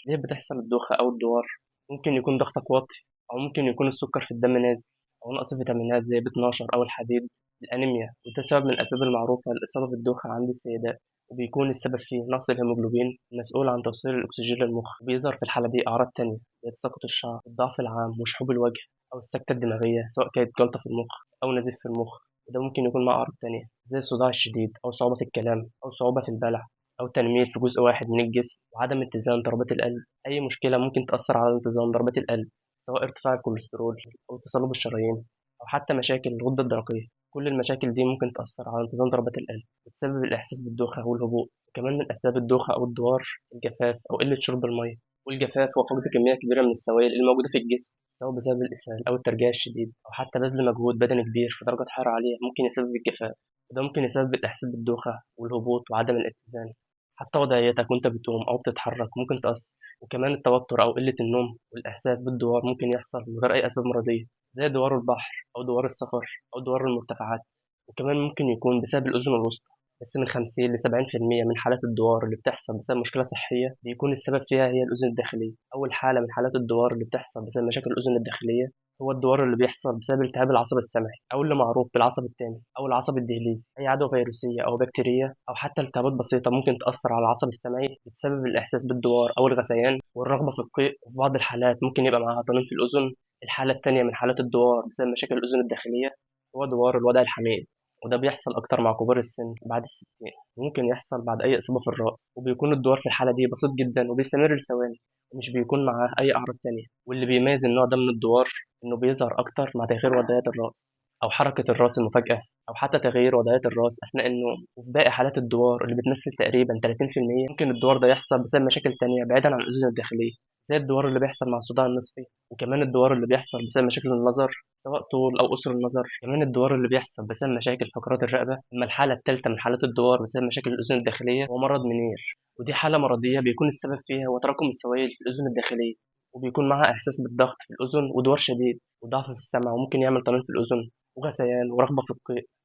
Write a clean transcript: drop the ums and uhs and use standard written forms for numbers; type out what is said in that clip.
ليه بتحصل الدوخة أو الدوار؟ ممكن يكون ضغطك واطي، أو ممكن يكون السكر في الدم نازل، أو نقص فيتامينات زي B12 أو الحديد. الأنيميا، وده سبب من الأسباب المعروفة للإصابة بالدوخة عند السيدات، وبيكون السبب فيه نقص الهيموجلوبين المسؤول عن توصيل الأكسجين للمخ. بيظهر في الحالة دي أعراض تانية زي تساقط الشعر، الضعف العام، وشحوب الوجه، أو السكتة الدماغية، سواء كانت جلطة في المخ أو نزيف في المخ. وده ممكن يكون مع أعراض تانية زي الصداع الشديد، أو صعوبة في الكلام، أو صعوبة في البلع، أو تنميل في جزء واحد من الجسم، وعدم اتزان ضربات القلب. أي مشكلة ممكن تأثر على انتظام ضربات القلب، سواء ارتفاع الكوليسترول، أو تصلب الشرايين، أو حتى مشاكل الغدة الدرقية. كل المشاكل دي ممكن تأثر على انتظام ضربات القلب وتسبب الإحساس بالدوخة والهبوط. وكمان من أسباب الدوخة أو الدوار الجفاف أو قلة شرب المية. والجفاف هو فقد كمية كبيرة من السوائل الموجودة في الجسم، سواء بسبب الإسهال أو الترجيع الشديد، أو حتى بذل مجهود بدني كبير في درجة حرارة عالية ممكن يسبب الجفاف. وده ممكن يسبب الإحساس بالدوخة والهبوط وعدم الاتزان. حتى وضعيتك وأنت بتقوم أو بتتحرك ممكن تأثر. وكمان التوتر أو قلة النوم والإحساس بالدوار ممكن يحصل من غير أي أسباب مرضية، زي دوار البحر، أو دوار السفر، أو دوار المرتفعات. وكمان ممكن يكون بسبب الأذن الوسطى. بس من 50 ل 70% من حالات الدوار اللي بتحصل بسبب مشكلة صحية بيكون السبب فيها هي الأذن الداخلية. أول حالة من حالات الدوار اللي بتحصل بسبب مشاكل الأذن الداخلية هو الدوار اللي بيحصل بسبب التهاب العصب السمعي، أو اللي معروف بالعصب التاني أو العصب الدهليزي. أي عدوى فيروسية أو بكتيرية أو حتى التهابات بسيطة ممكن تأثر على العصب السمعي بتسبب الإحساس بالدوار أو الغثيان والرغبة في القيء. وفي بعض الحالات ممكن يبقى معاها طنين في الأذن. الحالة التانية من حالات الدوار بسبب مشاكل الأذن الداخلية هو دوار الوضع الحميد، وده بيحصل أكتر مع كبار السن بعد الستين. ممكن يحصل بعد أي إصابة في الرأس، وبيكون الدوار في الحالة دي بسيط جدا وبيستمر لثواني، ومش بيكون معاه أي أعراض تانية. واللي بيميز النوع ده من الدوار إنه بيظهر أكتر مع تغيير وضعية الرأس، أو حركة الرأس المفاجئة، أو حتى تغيير وضعية الرأس أثناء النوم. وفي باقي حالات الدوار اللي بتمثل تقريبا 30% ممكن الدوار ده يحصل بسبب مشاكل تانية بعيدا عن الأذن الداخلية، زي الدوار اللي بيحصل مع الصداع النصفي. وكمان الدوار اللي بيحصل بسبب مشاكل النظر، سواء طول أو قصر النظر. كمان الدوار اللي بيحصل بسبب مشاكل فقرات الرقبة. أما الحالة الثالثة من حالات الدوار بسبب مشاكل الأذن الداخلية هو مرض منير، ودي حالة مرضية بيكون السبب فيها هو تراكم السوائل في الأذن الداخلية، وبيكون معاها إحساس بالضغط في الأذن ودوار شديد وضعف في السمع، وممكن يعمل طنين في الأذن وغثيان ورغبة في القيء.